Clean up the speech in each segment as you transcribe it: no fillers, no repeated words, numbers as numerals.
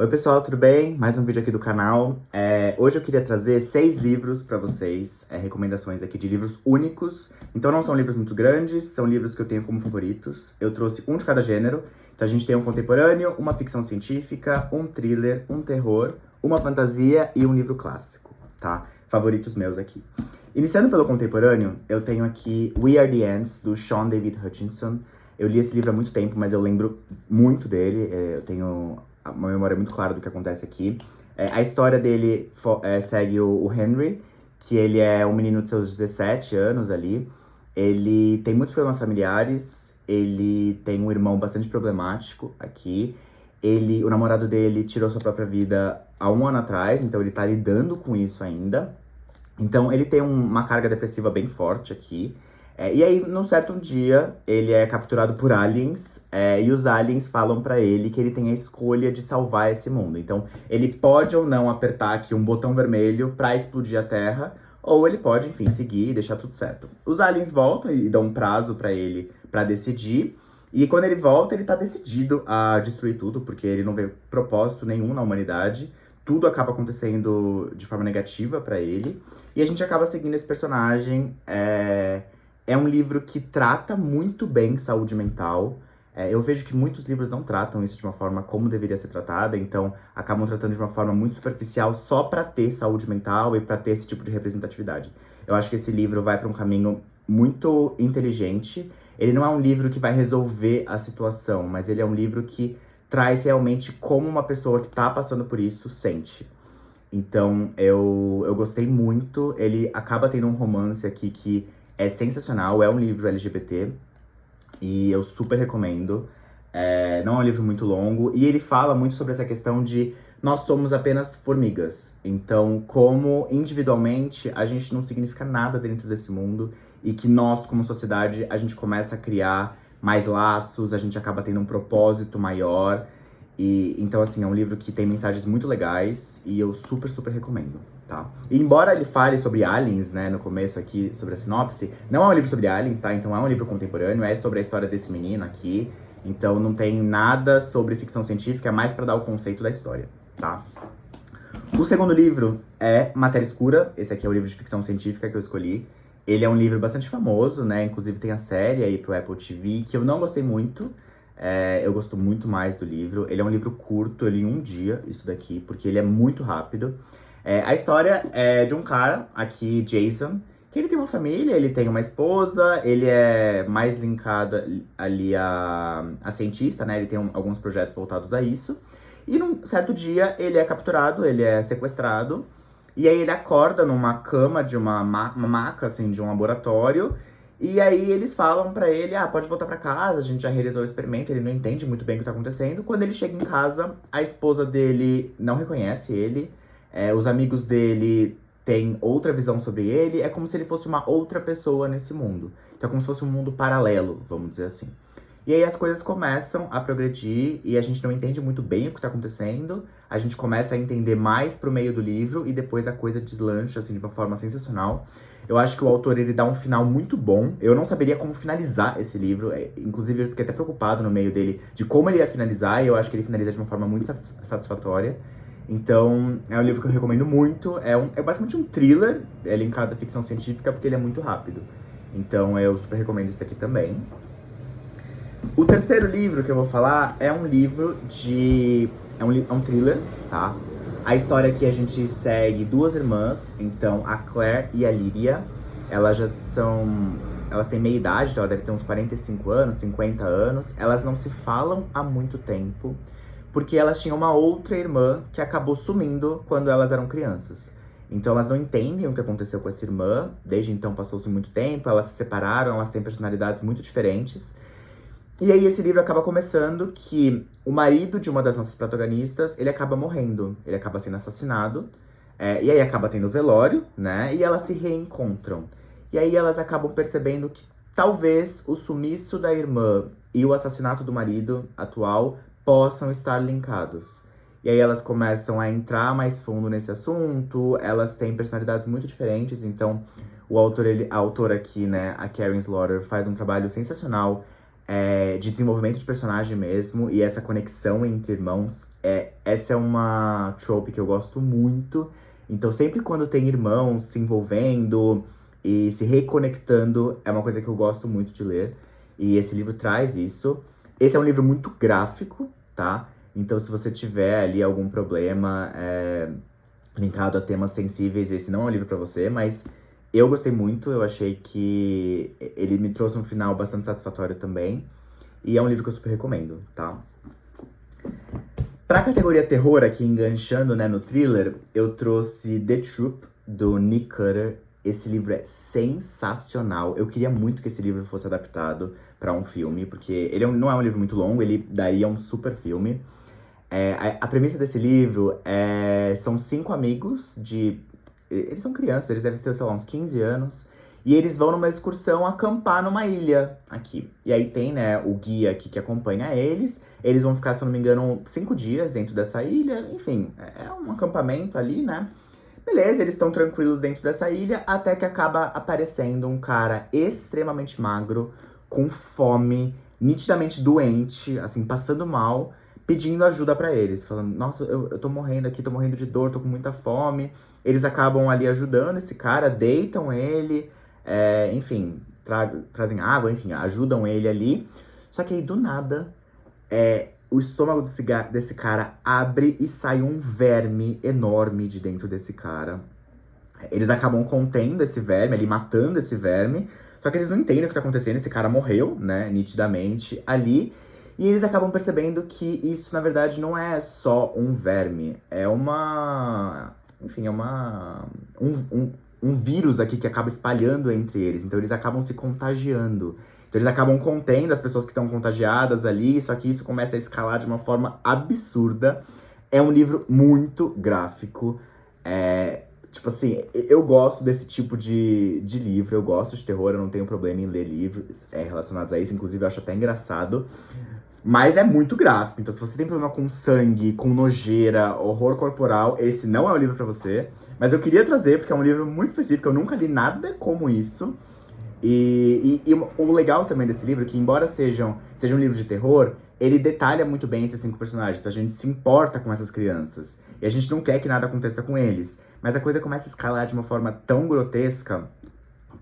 Oi pessoal, tudo bem? Mais um vídeo aqui do canal. Hoje eu queria trazer 6 livros pra vocês, recomendações aqui de livros únicos. Então não são livros muito grandes, são livros que eu tenho como favoritos. Eu trouxe um de cada gênero. Então a gente tem um contemporâneo, uma ficção científica, um thriller, um terror, uma fantasia e um livro clássico, tá? Favoritos meus aqui. Iniciando pelo contemporâneo, eu tenho aqui We Are the Ants, do Sean David Hutchinson. Eu li esse livro há muito tempo, mas eu lembro muito dele. Eu tenho uma memória muito clara do que acontece aqui. A história dele segue o Henry, que ele é um menino de seus 17 anos ali. Ele tem muitos problemas familiares, ele tem um irmão bastante problemático aqui. O namorado dele tirou sua própria vida há um ano atrás, então ele tá lidando com isso ainda. Então ele tem uma carga depressiva bem forte aqui. E aí, num certo dia, ele é capturado por aliens, e os aliens falam pra ele que ele tem a escolha de salvar esse mundo. Então, ele pode ou não apertar aqui um botão vermelho pra explodir a Terra, ou ele pode, enfim, seguir e deixar tudo certo. Os aliens voltam e dão um prazo pra ele pra decidir, e quando ele volta, ele tá decidido a destruir tudo, porque ele não vê propósito nenhum na humanidade. Tudo acaba acontecendo de forma negativa pra ele, e a gente acaba seguindo esse personagem. É um livro que trata muito bem saúde mental. Eu vejo que muitos livros não tratam isso de uma forma como deveria ser tratada, então acabam tratando de uma forma muito superficial só pra ter saúde mental e pra ter esse tipo de representatividade. Eu acho que esse livro vai pra um caminho muito inteligente. Ele não é um livro que vai resolver a situação, mas ele é um livro que traz realmente como uma pessoa que tá passando por isso sente. Então, eu gostei muito. Ele acaba tendo um romance aqui que é sensacional, é um livro LGBT, e eu super recomendo. Não é um livro muito longo, e ele fala muito sobre essa questão de nós somos apenas formigas. Então, como individualmente a gente não significa nada dentro desse mundo, e que nós, como sociedade, a gente começa a criar mais laços, a gente acaba tendo um propósito maior. Então, assim, é um livro que tem mensagens muito legais e eu super, super recomendo, tá? E embora ele fale sobre aliens, né, no começo aqui, sobre a sinopse, não é um livro sobre aliens, tá? Então é um livro contemporâneo, é sobre a história desse menino aqui. Então não tem nada sobre ficção científica, é mais pra dar o conceito da história, tá? O segundo livro é Matéria Escura. Esse aqui é o livro de ficção científica que eu escolhi. Ele é um livro bastante famoso, né? Inclusive tem a série aí pro Apple TV, que eu não gostei muito. Eu gosto muito mais do livro. Ele é um livro curto, eu li em um dia, isso daqui, porque ele é muito rápido. A história é de um cara, aqui, Jason, que ele tem uma família, ele tem uma esposa, ele é mais linkado ali a cientista, né? Ele tem alguns projetos voltados a isso. E num certo dia, ele é capturado, ele é sequestrado. E aí ele acorda numa cama de uma maca, assim, de um laboratório. E aí eles falam pra ele, pode voltar pra casa, a gente já realizou o experimento, ele não entende muito bem o que tá acontecendo. Quando ele chega em casa, a esposa dele não reconhece ele, os amigos dele têm outra visão sobre ele, é como se ele fosse uma outra pessoa nesse mundo. Então é como se fosse um mundo paralelo, vamos dizer assim. E aí as coisas começam a progredir e a gente não entende muito bem o que tá acontecendo. A gente começa a entender mais pro meio do livro e depois a coisa deslancha, assim, de uma forma sensacional. Eu acho que o autor, ele dá um final muito bom. Eu não saberia como finalizar esse livro. Inclusive, eu fiquei até preocupado no meio dele de como ele ia finalizar. E eu acho que ele finaliza de uma forma muito satisfatória. Então, é um livro que eu recomendo muito. É basicamente um thriller, linkado à ficção científica, porque ele é muito rápido. Então, eu super recomendo esse aqui também. O terceiro livro que eu vou falar é um livro de... É um thriller, tá? A história aqui a gente segue duas irmãs, então a Claire e a Lydia. Elas têm meia idade, então ela deve ter uns 45 anos, 50 anos. Elas não se falam há muito tempo, porque elas tinham uma outra irmã que acabou sumindo quando elas eram crianças. Então elas não entendem o que aconteceu com essa irmã. Desde então passou-se muito tempo, elas se separaram, elas têm personalidades muito diferentes. E aí esse livro acaba começando que o marido de uma das nossas protagonistas, ele acaba morrendo, ele acaba sendo assassinado, e aí acaba tendo velório, né, e elas se reencontram. E aí elas acabam percebendo que talvez o sumiço da irmã e o assassinato do marido atual possam estar linkados. E aí elas começam a entrar mais fundo nesse assunto, elas têm personalidades muito diferentes, então a autora aqui, né, a Karen Slaughter, faz um trabalho sensacional de desenvolvimento de personagem mesmo, e essa conexão entre irmãos é essa é uma trope que eu gosto muito. Então, sempre quando tem irmãos se envolvendo e se reconectando, é uma coisa que eu gosto muito de ler. E esse livro traz isso. Esse é um livro muito gráfico, tá? Então, se você tiver ali algum problema linkado a temas sensíveis, esse não é um livro pra você, mas eu gostei muito, eu achei que ele me trouxe um final bastante satisfatório também. E é um livro que eu super recomendo, tá? Pra categoria terror, aqui enganchando, né, no thriller, eu trouxe The Troop, do Nick Cutter. Esse livro é sensacional. Eu queria muito que esse livro fosse adaptado pra um filme, porque ele não é um livro muito longo, ele daria um super filme. A premissa desse livro são 5 amigos de... Eles são crianças, eles devem ter, sei lá, uns 15 anos. E eles vão numa excursão acampar numa ilha aqui. E aí tem, né, o guia aqui que acompanha eles. Eles vão ficar, se eu não me engano, 5 dias dentro dessa ilha. Enfim, é um acampamento ali, né? Beleza, eles estão tranquilos dentro dessa ilha, até que acaba aparecendo um cara extremamente magro, com fome, nitidamente doente, assim, passando mal, pedindo ajuda pra eles. Falando, nossa, eu tô morrendo aqui, tô morrendo de dor, tô com muita fome. Eles acabam ali ajudando esse cara, deitam ele, enfim, trazem água, enfim, ajudam ele ali. Só que aí, do nada, o estômago desse cara abre e sai um verme enorme de dentro desse cara. Eles acabam contendo esse verme, ali matando esse verme. Só que eles não entendem o que tá acontecendo. Esse cara morreu, né, nitidamente, ali. E eles acabam percebendo que isso, na verdade, não é só um verme. É uma... Enfim, é uma... um vírus aqui que acaba espalhando entre eles. Então eles acabam se contagiando. Então eles acabam contendo as pessoas que estão contagiadas ali, só que isso começa a escalar de uma forma absurda. É um livro muito gráfico. Tipo assim, eu gosto desse tipo de livro, eu gosto de terror, eu não tenho problema em ler livros relacionados a isso, inclusive eu acho até engraçado. Mas é muito gráfico, então se você tem problema com sangue, com nojeira, horror corporal, esse não é o livro pra você. Mas eu queria trazer, porque é um livro muito específico, eu nunca li nada como isso. E o legal também desse livro é que, embora seja um livro de terror, ele detalha muito bem esses 5 personagens. Então a gente se importa com essas crianças. E a gente não quer que nada aconteça com eles. Mas a coisa começa a escalar de uma forma tão grotesca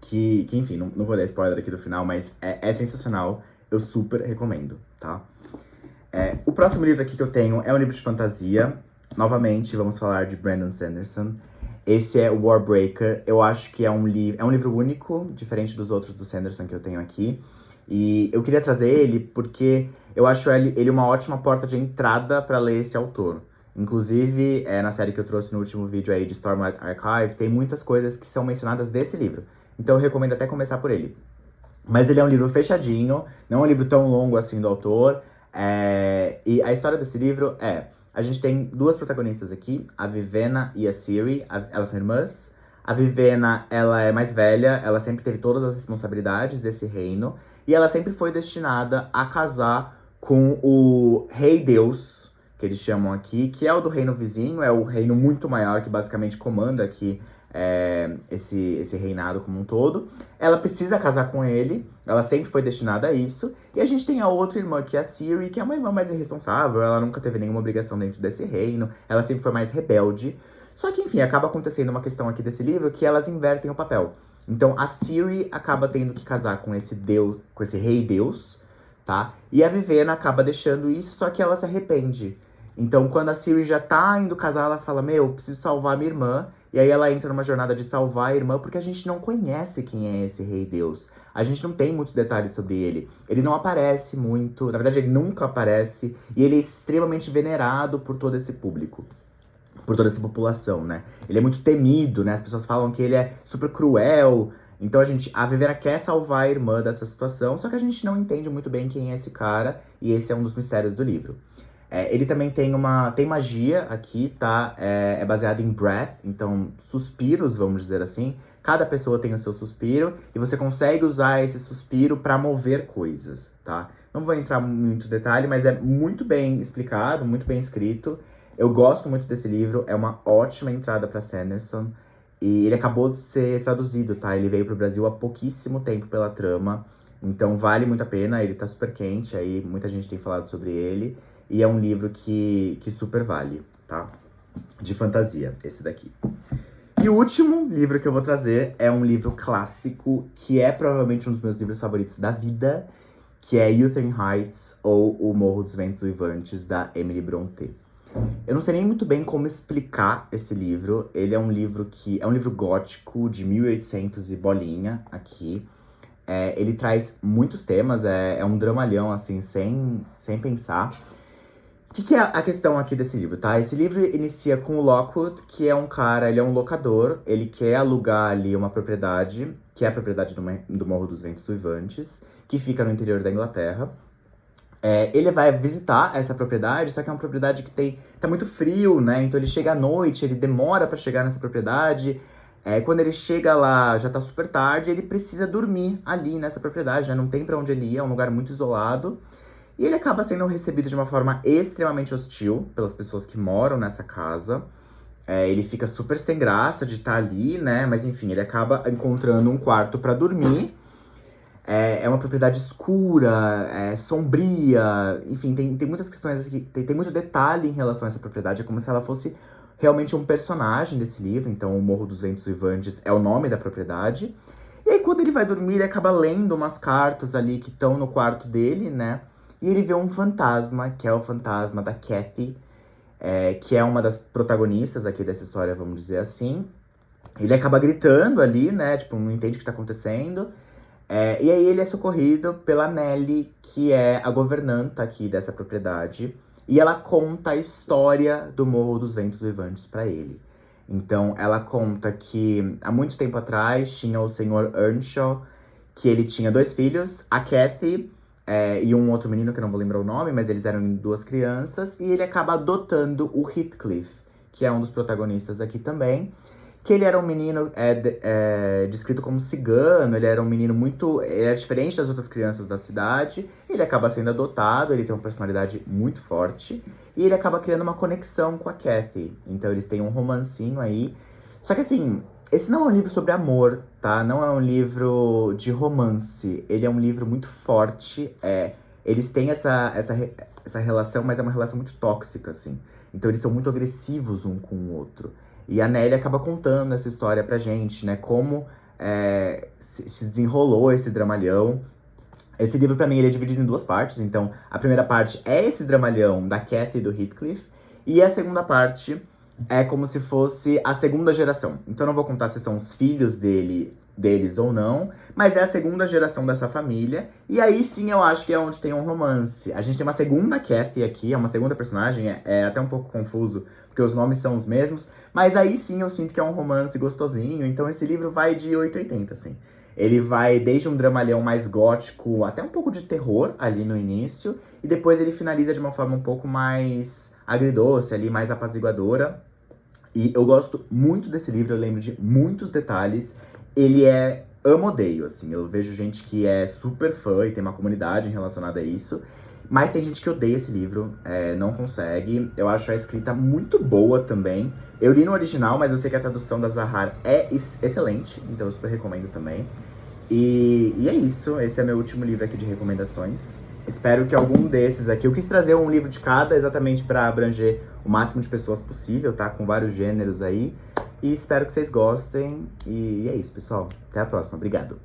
que enfim, não vou dar spoiler aqui do final, mas é sensacional. Eu super recomendo, tá? O próximo livro aqui que eu tenho é um livro de fantasia. Novamente, vamos falar de Brandon Sanderson. Esse é o Warbreaker. Eu acho que é um livro único, diferente dos outros do Sanderson que eu tenho aqui. E eu queria trazer ele porque eu acho ele uma ótima porta de entrada para ler esse autor. Inclusive, na série que eu trouxe no último vídeo aí de Stormlight Archive, tem muitas coisas que são mencionadas desse livro. Então eu recomendo até começar por ele. Mas ele é um livro fechadinho, não é um livro tão longo assim do autor. E a história desse livro a gente tem 2 protagonistas aqui, a Vivenna e a Ciri. Elas são irmãs. A Vivenna, ela é mais velha, ela sempre teve todas as responsabilidades desse reino. E ela sempre foi destinada a casar com o Rei Deus, que eles chamam aqui, que é o do reino vizinho, é o reino muito maior que basicamente comanda aqui esse reinado como um todo. Ela precisa casar com ele, ela sempre foi destinada a isso. E a gente tem a outra irmã, que é a Ciri, que é uma irmã mais irresponsável, ela nunca teve nenhuma obrigação dentro desse reino, ela sempre foi mais rebelde. Só que, enfim, acaba acontecendo uma questão aqui desse livro que elas invertem o papel. Então, a Ciri acaba tendo que casar com esse deus, com esse rei deus, tá? E a Vivenna acaba deixando isso, só que ela se arrepende. Então, quando a Ciri já tá indo casar, ela fala, preciso salvar a minha irmã. E aí ela entra numa jornada de salvar a irmã, porque a gente não conhece quem é esse rei Deus. A gente não tem muitos detalhes sobre ele. Ele não aparece muito, na verdade ele nunca aparece. E ele é extremamente venerado por todo esse público. Por toda essa população, né? Ele é muito temido, né? As pessoas falam que ele é super cruel. Então a Vivenna quer salvar a irmã dessa situação, só que a gente não entende muito bem quem é esse cara. E esse é um dos mistérios do livro. Ele também tem magia aqui, tá? É baseado em breath, então suspiros, vamos dizer assim. Cada pessoa tem o seu suspiro e você consegue usar esse suspiro pra mover coisas, tá? Não vou entrar muito em detalhe, mas é muito bem explicado, muito bem escrito. Eu gosto muito desse livro, é uma ótima entrada pra Sanderson. E ele acabou de ser traduzido, tá? Ele veio pro Brasil há pouquíssimo tempo pela trama. Então vale muito a pena, ele tá super quente aí, muita gente tem falado sobre ele. E é um livro que super vale, tá? De fantasia, esse daqui. E o último livro que eu vou trazer é um livro clássico, que é provavelmente um dos meus livros favoritos da vida, que é Wuthering Heights, ou O Morro dos Ventos Uivantes, da Emily Brontë. Eu não sei nem muito bem como explicar esse livro. Ele é um livro que é um livro gótico de 1800 e bolinha aqui. Ele traz muitos temas, é um dramalhão, assim, sem pensar. O que é a questão aqui desse livro, tá? Esse livro inicia com o Lockwood, que é um cara, ele é um locador. Ele quer alugar ali uma propriedade, que é a propriedade do Morro dos Ventos Uivantes, que fica no interior da Inglaterra. Ele vai visitar essa propriedade, só que é uma propriedade que tá muito frio, né? Então ele chega à noite, ele demora pra chegar nessa propriedade. Quando ele chega lá, já tá super tarde, ele precisa dormir ali nessa propriedade, né? Não tem pra onde ele ir, é um lugar muito isolado. E ele acaba sendo recebido de uma forma extremamente hostil pelas pessoas que moram nessa casa. Ele fica super sem graça de estar ali, né? Mas enfim, ele acaba encontrando um quarto pra dormir. É uma propriedade escura, sombria, enfim, tem muitas questões aqui, tem muito detalhe em relação a essa propriedade. É como se ela fosse realmente um personagem desse livro. Então, o Morro dos Ventos Uivantes é o nome da propriedade. E aí, quando ele vai dormir, ele acaba lendo umas cartas ali que estão no quarto dele, né? E ele vê um fantasma, que é o fantasma da Cathy, que é uma das protagonistas aqui dessa história, vamos dizer assim. Ele acaba gritando ali, né? Tipo, não entende o que tá acontecendo. E aí ele é socorrido pela Nelly, que é a governanta aqui dessa propriedade. E ela conta a história do Morro dos Ventos Uivantes pra ele. Então, ela conta que há muito tempo atrás tinha o Sr. Earnshaw, que ele tinha 2 filhos, a Cathy e um outro menino que eu não vou lembrar o nome, mas eles eram 2 crianças. E ele acaba adotando o Heathcliff, que é um dos protagonistas aqui também. Que ele era um menino descrito como cigano, ele era um menino ele era diferente das outras crianças da cidade. Ele acaba sendo adotado, ele tem uma personalidade muito forte. E ele acaba criando uma conexão com a Cathy. Então eles têm um romancinho aí. Só que assim, esse não é um livro sobre amor, tá? Não é um livro de romance. Ele é um livro muito forte. Eles têm essa relação, mas é uma relação muito tóxica, assim. Então eles são muito agressivos um com o outro. E a Nelly acaba contando essa história pra gente, né? Como se desenrolou esse dramalhão. Esse livro, pra mim, ele é dividido em 2 partes. Então, a primeira parte é esse dramalhão da Cathy e do Heathcliff. E a segunda parte é como se fosse a segunda geração. Então, eu não vou contar se são os filhos deles ou não. Mas é a segunda geração dessa família. E aí, sim, eu acho que é onde tem um romance. A gente tem uma segunda Cathy aqui, é uma segunda personagem. É até um pouco confuso, porque os nomes são os mesmos. Mas aí, sim, eu sinto que é um romance gostosinho. Então, esse livro vai de 880, assim. Ele vai desde um dramalhão mais gótico, até um pouco de terror ali no início. E depois ele finaliza de uma forma um pouco mais agridoce ali, mais apaziguadora. E eu gosto muito desse livro, eu lembro de muitos detalhes. Ele é amo-odeio, assim. Eu vejo gente que é super fã e tem uma comunidade relacionada a isso. Mas tem gente que odeia esse livro, não consegue. Eu acho a escrita muito boa também. Eu li no original, mas eu sei que a tradução da Zahar é excelente, então eu super recomendo também. E é isso, esse é meu último livro aqui de recomendações. Espero que algum desses aqui... Eu quis trazer um livro de cada, exatamente pra abranger o máximo de pessoas possível, tá? Com vários gêneros aí. E espero que vocês gostem. E é isso, pessoal. Até a próxima. Obrigado.